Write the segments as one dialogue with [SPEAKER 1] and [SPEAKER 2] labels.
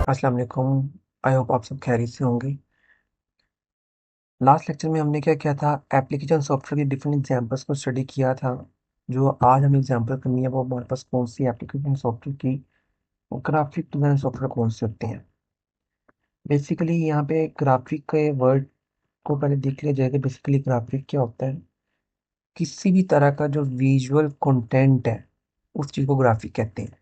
[SPEAKER 1] अस्सलाम वालेकुम। I hope आप सब खैरियत से होंगे। लास्ट लेक्चर में हमने क्या किया था, एप्लीकेशन सॉफ्टवेयर की डिफरेंट एग्जांपल्स को स्टडी किया था। जो आज हमें एग्जांपल करनी है वो हमारे पास कौन सी एप्लीकेशन सॉफ्टवेयर की, ग्राफिक डिजाइन सॉफ्टवेयर कौन से होते हैं। बेसिकली यहाँ पे ग्राफिक के वर्ड को पहले देख लिया जाएगा। बेसिकली ग्राफिक क्या होता है, किसी भी तरह का जो विजुअल कंटेंट है उस चीज़ को ग्राफिक कहते हैं।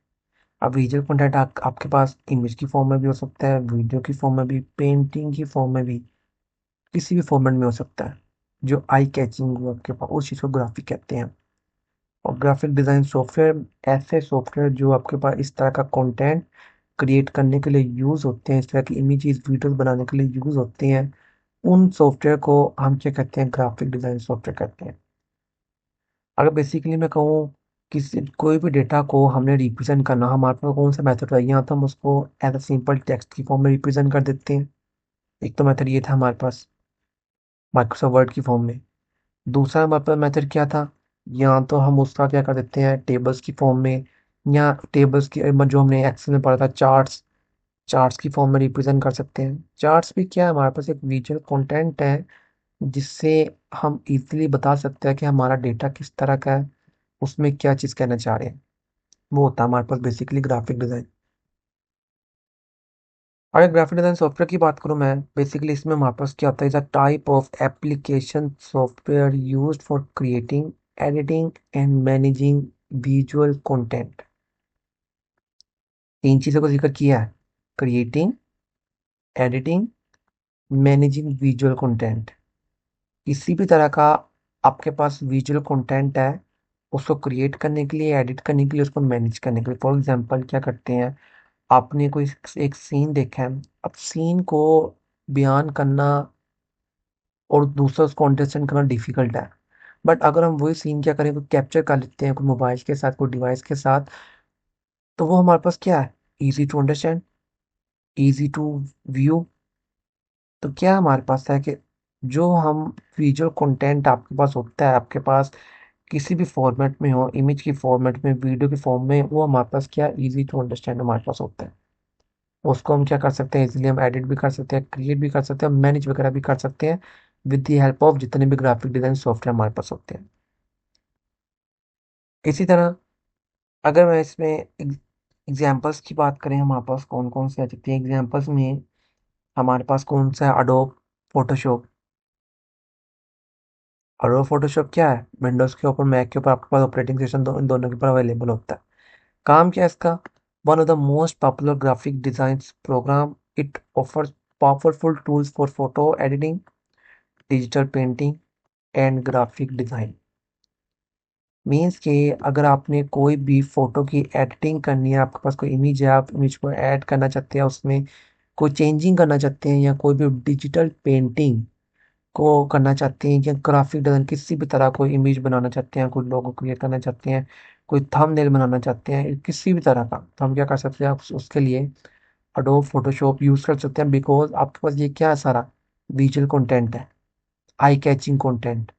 [SPEAKER 1] अब विजुअल कंटेंट आपके पास इमेज की फॉर्म में भी हो सकता है, वीडियो की फॉर्म में भी, पेंटिंग की फॉर्म में भी, किसी भी फॉर्मेट में हो सकता है। जो आई कैचिंग हो आपके पास उस चीज़ को ग्राफिक कहते हैं। और ग्राफिक डिज़ाइन सॉफ्टवेयर ऐसे सॉफ्टवेयर जो आपके पास इस तरह का कंटेंट क्रिएट करने के लिए यूज़ होते हैं, इस तरह की इमेजेस वीडियोस बनाने के लिए यूज़ होते हैं। उन सॉफ्टवेयर को हम क्या कहते हैं, ग्राफिक डिज़ाइन सॉफ्टवेयर कहते हैं। अगर बेसिकली मैं कहूँ, किसी कोई भी डेटा को हमने रिप्रेजेंट करना, हमारे पास कौन सा मेथड है, यहाँ तो हम उसको एज अ सिंपल टेक्स्ट की फॉर्म में रिप्रेजेंट कर देते हैं। एक तो मेथड ये था हमारे पास माइक्रोसॉफ्ट वर्ड की फॉर्म में। दूसरा हमारे पास मेथड क्या था, या तो हम उसका क्या कर देते हैं टेबल्स की फॉर्म में, या टेबल्स की जो हमने एक्सेल में पढ़ा था चार्ट्स, चार्ट्स की फॉर्म में रिप्रेजेंट कर सकते हैं। चार्ट्स भी क्या है, हमारे पास एक विजुअल कंटेंट है जिससे हम इजीली बता सकते हैं कि हमारा डेटा किस तरह का है, उसमें क्या चीज़ कहना चाह रहे हैं। वो होता है हमारे पास बेसिकली ग्राफिक डिज़ाइन। अगर ग्राफिक डिज़ाइन सॉफ्टवेयर की बात करूँ मैं, बेसिकली इसमें हमारे पास क्या होता है, is a type of application software used for creating, editing and managing visual content. तीन चीज़ों का जिक्र किया है, creating, editing, managing visual content. किसी भी तरह का आपके पास विजुअल कंटेंट है, उसको क्रिएट करने के लिए, एडिट करने के लिए, उसको मैनेज करने के लिए। फॉर एग्जांपल क्या करते हैं, आपने कोई एक सीन देखा है, अब सीन को बयान करना और दूसरा उसको अंडरस्टैंड करना डिफिकल्ट है। बट अगर हम वही सीन क्या करें, कोई कैप्चर कर लेते हैं कोई मोबाइल के साथ, कोई डिवाइस के साथ, तो वो हमारे पास क्या है, easy to understand, easy to view. तो क्या हमारे पास है कि जो हम विजुअल कंटेंट आपके पास होता है, आपके पास किसी भी फॉर्मेट में हो, इमेज की फॉर्मेट में, वीडियो की फॉर्म में, वो हमारे पास क्या इजी टू अंडरस्टैंड हमारे पास होता है। उसको हम क्या कर सकते हैं, इजीली हम एडिट भी कर सकते हैं, क्रिएट भी कर सकते हैं, मैनेज वगैरह भी कर सकते हैं विद द हेल्प ऑफ जितने भी ग्राफिक डिजाइन सॉफ्टवेयर हमारे पास होते हैं। इसी तरह अगर मैं इसमें एग्जांपल्स की बात करें, हमारे पास कौन कौन से आ सकते हैं एग्जांपल्स में, हमारे पास कौन सा है, अडोब फोटोशॉप। अडोब फोटोशॉप क्या है, विंडोज के ऊपर, मैक के ऊपर आपके पास ऑपरेटिंग सिस्टम इन दोनों के ऊपर अवेलेबल होता है। काम क्या है इसका, one of the most popular graphic design program. It offers powerful tools for photo editing, digital painting and graphic design. Means कि अगर आपने कोई भी फोटो की एडिटिंग करनी है, आपके पास कोई इमेज है, आप इमेज को ऐड करना चाहते हैं, उसमें कोई चेंजिंग करना चाहते हैं, या कोई भी डिजिटल पेंटिंग को करना चाहते हैं, या ग्राफिक डिजाइन किसी भी तरह कोई इमेज बनाना चाहते हैं, कोई लोगो क्रिएट करना चाहते हैं, कोई थंबनेल बनाना चाहते हैं, किसी भी तरह का, तो हम क्या कर सकते हैं, उसके लिए अडोब फोटोशॉप यूज कर सकते हैं। बिकॉज आपके पास ये क्या है, सारा विजुअल कंटेंट है, आई कैचिंग कंटेंट।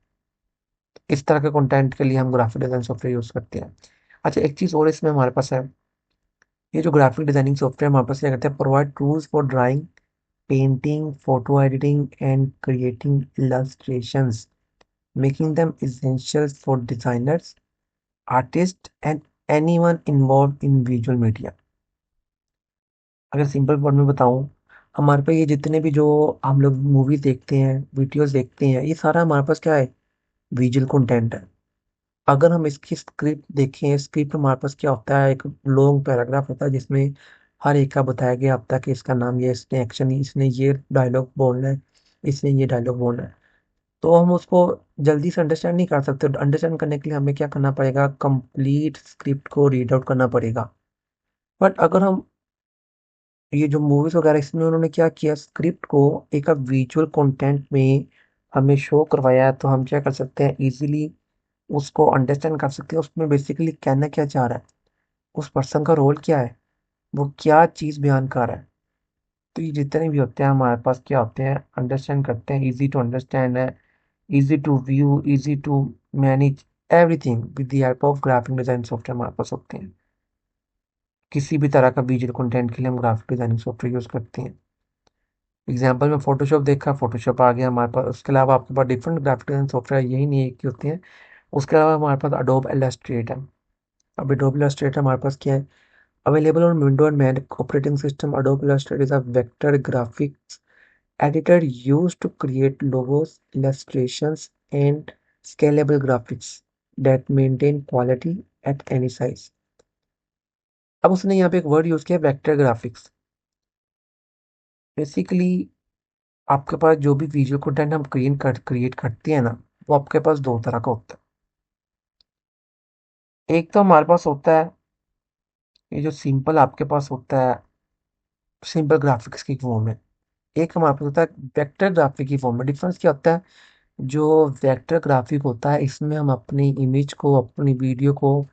[SPEAKER 1] इस तरह के कंटेंट के लिए हम ग्राफिक डिजाइन सॉफ्टवेयर यूज करते हैं। अच्छा, एक चीज और इसमें हमारे पास है, ये जो ग्राफिक डिजाइनिंग सॉफ्टवेयर हमारे पास क्या करते हैं, provide tools for drawing, painting, photo editing and creating illustrations, making them essential for designers, artists and anyone involved in visual media। अगर सिंपल वर्ड में बताऊं, हमारे पे ये जितने भी जो हम लोग मूवी देखते हैं, वीडियोस देखते हैं, ये सारा हमारे पास क्या है, विजुअल कंटेंट है। अगर हम इसकी स्क्रिप्ट देखें, स्क्रिप्ट हमारे पास क्या होता है, एक लॉन्ग पैराग्राफ होता है जिसमें हर एक का बताया गया होता है कि इसका नाम ये, इसने एक्शन, इसने ये डायलॉग बोलना है, इसने ये डायलॉग बोलना है। तो हम उसको जल्दी से अंडरस्टैंड नहीं कर सकते। अंडरस्टैंड करने के लिए हमें क्या करना पड़ेगा, कंप्लीट स्क्रिप्ट को रीड आउट करना पड़ेगा। बट अगर हम ये जो मूवीज वगैरह, इसमें उन्होंने क्या किया, स्क्रिप्ट को एक विजुअल कंटेंट में हमें शो करवाया है, तो हम क्या कर सकते हैं, इजीली उसको अंडरस्टैंड कर सकते हैं उसमें बेसिकली कहना क्या चाह रहा है, उस पर्सन का रोल क्या है, वो क्या चीज़ बयान कर रहा है। तो ये जितने भी होते हैं हमारे पास क्या होते हैं, अंडरस्टैंड करते हैं, इजी टू अंडरस्टैंड है, easy to view, easy to manage everything with the help of graphic design software हमारे पास होते हैं। किसी भी तरह का विजुअल कंटेंट के लिए हम ग्राफिक डिजाइनिंग सॉफ्टवेयर यूज़ करते हैं। एग्जाम्पल में फोटोशॉप देखा, फोटोशॉप आ गया हमारे पास। उसके अलावा आपके पास डिफरेंट ग्राफिक डिजाइन सॉफ्टवेयर यही नहीं है कि होते हैं। उसके अलावा हमारे पास अडोब इलस्ट्रेट है। अब अडोब इलस्ट्रेट हमारे पास क्या है, available on window and Mac operating system. Adobe illustrate is a vector graphics editor used to create logos, illustrations, and scalable graphics that maintain quality at any size। अब उसने यहाँ पे एक वर्ड यूज किया, वेक्टर ग्राफिक्स। बेसिकली आपके पास जो भी visual content हम क्रिएट करते हैं ना, वो आपके पास दो तरह का होता है। एक तो हमारे पास होता है ये जो सिंपल आपके पास होता है, सिंपल ग्राफिक्स की फॉर्म में। एक हमारे पास होता है वेक्टर ग्राफिक की फॉर्म में। डिफरेंस क्या होता है, जो वेक्टर ग्राफिक होता है इसमें हम अपनी इमेज को, अपनी वीडियो को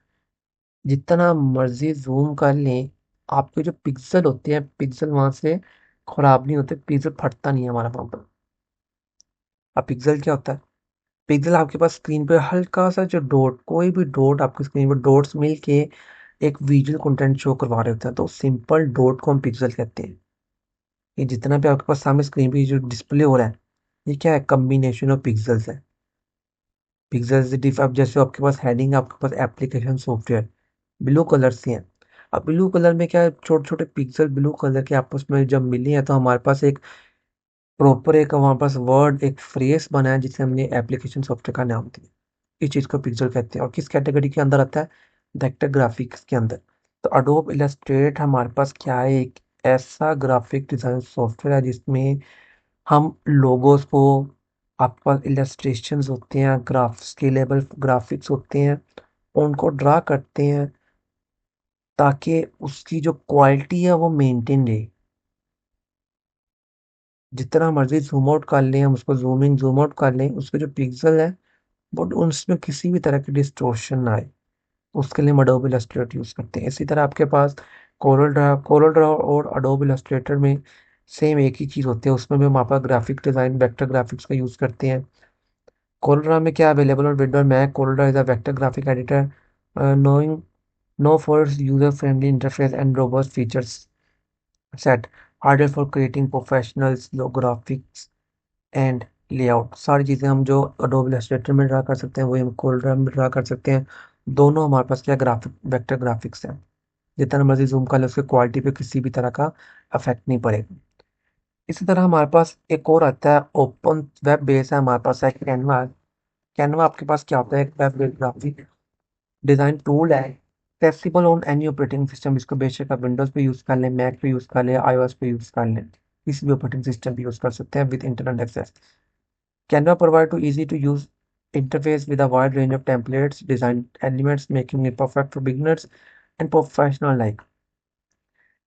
[SPEAKER 1] जितना मर्जी जूम कर लें, आपके जो पिक्सल होते हैं, पिक्सल वहां से खराब नहीं होते, पिक्सल फटता नहीं है हमारा वहां पर। अब पिक्सल क्या होता है, पिक्सल आपके पास स्क्रीन पे हल्का सा जो डॉट, कोई भी डॉट आपकी स्क्रीन पर डॉट्स मिल के एक विजुअल कंटेंट शो करवा रहे होते हैं, तो सिंपल डॉट को हम पिक्सल कहते हैं। ये जितना भी आपके पास सामने स्क्रीन पे जो डिस्प्ले हो रहा है, ये क्या है, कम्बिनेशन ऑफ पिक्सल्स है। पिक्सल्स डिफ अब जैसे आपके पास हेडिंग, आपके पास एप्लीकेशन सॉफ्टवेयर ब्लू कलर से हैं। अब ब्लू कलर में क्या है, छोटे छोटे पिक्सल ब्लू कलर के आपस में जब मिले हैं, तो हमारे पास एक प्रॉपर एक हमारे पास वर्ड, एक फ्रेज बना है जिसे हमने एप्लीकेशन सॉफ्टवेयर का नाम दिया। इस चीज को पिक्सल कहते हैं। और किस कैटेगरी के अंदर आता है, वेक्टर ग्राफिक्स के अंदर। तो अडोब इलस्ट्रेट हमारे पास क्या है, एक ऐसा ग्राफिक डिजाइन सॉफ्टवेयर है जिसमें हम लोगोस को, आपके पास इलस्ट्रेशंस होते हैं, स्केलेबल ग्राफिक्स होते हैं, उनको ड्रा करते हैं ताकि उसकी जो क्वालिटी है वो मेंटेन रहे। जितना मर्जी जूम आउट कर लें हम उसको, जूम इन जूम आउट कर लें, उसके जो पिक्सल है बट उसमें किसी भी तरह की डिस्टोर्शन ना आए, उसके लिए हम अडोब इलस्ट्रेटर यूज करते हैं। इसी तरह आपके पास कोरल ड्रा और अडोब इलस्ट्रेटर में सेम एक ही चीज होती है। उसमें भी हम आपका ग्राफिक डिजाइन वेक्टर ग्राफिक्स का यूज करते हैं। कोरल ड्रा में क्या available on window Mac, Corel draw is a vector graphic editor knowing no for its user-friendly interface and robust features set harder for creating professional slow graphics and layout। सारी चीज़ें हम जो Adobe Illustrator में draw कर सकते हैं वही हम Corel में ड्रा कर सकते हैं। दोनों हमारे पास क्या ग्राफिक वेक्टर ग्राफिक्स हैं। जितना मर्जी जूम कर ले, उसके क्वालिटी पे किसी भी तरह का इफेक्ट नहीं पड़ेगा। इसी तरह हमारे पास एक और आता है, ओपन वेब बेस है हमारे पास है कैनवा। कैनवा आपके पास क्या होता है, एक web based graphic design tool है, accessible on any operating system. इसको बेशक आप विंडोज पे यूज कर लें, मैक पे यूज कर लें, आईओएस पे यूज कर लें, किसी भी ऑपरेटिंग सिस्टम पे यूज कर सकते हैं with internet access. Canva provide to easy to use interface with a wide range of templates, design elements, making it perfect for beginners and professional alike।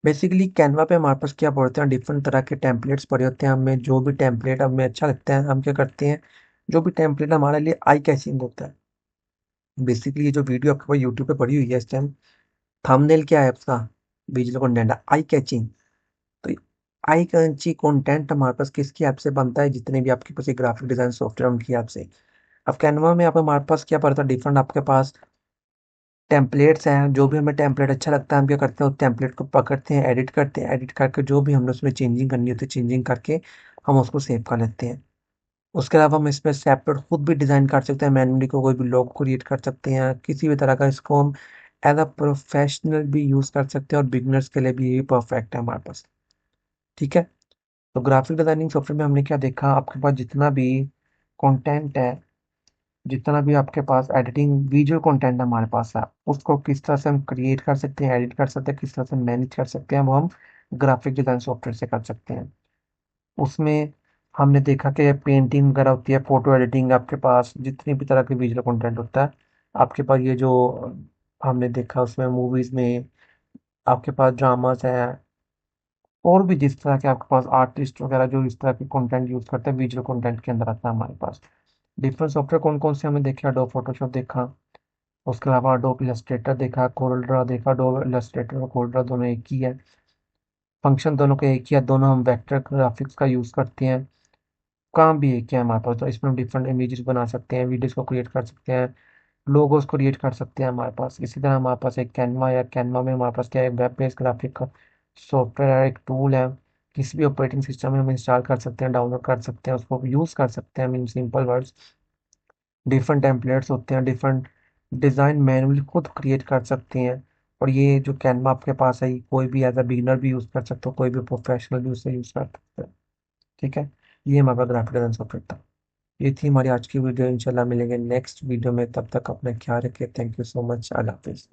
[SPEAKER 1] Basically Canva पे हमारे पास क्या पड़ते हैं, डिफरेंट तरह के टेम्पलेट्स पड़े होते हैं। हमें जो भी टेम्पलेट हमें अच्छा लगता है हम क्या करते हैं, जो भी टेम्पलेट हमारे लिए आई कैचिंग होता है। बेसिकली ये जो वीडियो आपके पास यूट्यूब पे पड़ी हुई है इस टाइम, थंबनेल क्या है उसका, विजुअल कंटेंट है, आई कैचिंग। तो आई कैचिंग कंटेंट हमारे पास किसकी ऐप से बनता है, जितने भी आपके पास ग्राफिक डिजाइन सॉफ्टवेयर उनकी ऐप से। अब कैनवा में आप हमारे पास क्या पड़ता है, डिफरेंट आपके पास टेम्पलेट्स हैं। जो भी हमें टेम्पलेट अच्छा लगता है हम क्या करते हैं, उस टेम्पलेट को पकड़ते हैं, एडिट करते हैं, एडिट करके जो भी हमने उसमें चेंजिंग करनी होती है चेंजिंग करके हम उसको सेव कर लेते हैं। उसके अलावा हम इसमें सेपरेट खुद भी डिजाइन कर सकते हैं, मैनुअली को कोई भी लोगो क्रिएट कर सकते हैं किसी भी तरह का। इसको हम एज अ प्रोफेशनल भी यूज कर सकते हैं और बिगनर्स के लिए भी ये परफेक्ट है हमारे पास। ठीक है। तो ग्राफिक डिजाइनिंग सॉफ्टवेयर में हमने क्या देखा, आपके पास जितना भी कंटेंट है, जितना भी आपके पास एडिटिंग विजुअल कंटेंट हमारे पास है, उसको किस तरह से हम क्रिएट कर सकते हैं, एडिट कर सकते हैं, किस तरह से मैनेज कर सकते हैं, वो हम ग्राफिक डिजाइन सॉफ्टवेयर से कर सकते हैं। उसमें हमने देखा कि पेंटिंग वगैरह होती है, फोटो एडिटिंग, आपके पास जितनी भी तरह के विजुअल कंटेंट होता है, आपके पास ये जो हमने देखा उसमें मूवीज में, आपके पास ड्रामास है, और भी जिस तरह के आपके पास आर्टिस्ट वगैरह जो इस तरह के कंटेंट यूज करते हैं विजुअल कंटेंट के अंदर आता है हमारे पास। डिफरेंट सॉफ्टवेयर कौन कौन से हमने देखे, अडोब फोटोशॉप देखा, उसके अलावा अडोब इलस्ट्रेटर देखा, कोरल ड्रा देखा। अडोब इलस्ट्रेटर और कोरल ड्रा दोनों एक ही है, फंक्शन दोनों के एक ही है, दोनों हम वेक्टर ग्राफिक्स का यूज करते हैं, काम भी एक ही है हमारे पास। तो इसमें हम डिफरेंट इमेजेस बना सकते हैं, वीडियोस को क्रिएट कर सकते हैं, लोगोस क्रिएट कर सकते हैं हमारे पास। इसी तरह हमारे पास एक कैनवा है, कैनवा में हमारे पास क्या है, वेब बेस्ड ग्राफिक का सॉफ्टवेयर है, एक टूल है। किसी भी ऑपरेटिंग सिस्टम में हम इंस्टॉल कर सकते हैं, डाउनलोड कर सकते हैं, उसको यूज़ कर सकते हैं। In simple words, different templates होते हैं, डिफरेंट डिज़ाइन मैनुअली खुद क्रिएट कर सकते हैं। और ये जो कैनवा आपके पास है, ये कोई भी एज अ बिगिनर भी यूज़ कर सकते हो, कोई भी प्रोफेशनल भी उसे यूज़ कर सकते हैं। ठीक है, ये हमारा ग्राफिक डिजाइन सॉफ्टवेयर था। ये थी हमारी आज की वीडियो। इंशाल्लाह मिलेंगे नेक्स्ट वीडियो में, तब तक अपना ख्याल रखिए। Thank you so much. अल्लाह हाफिज़।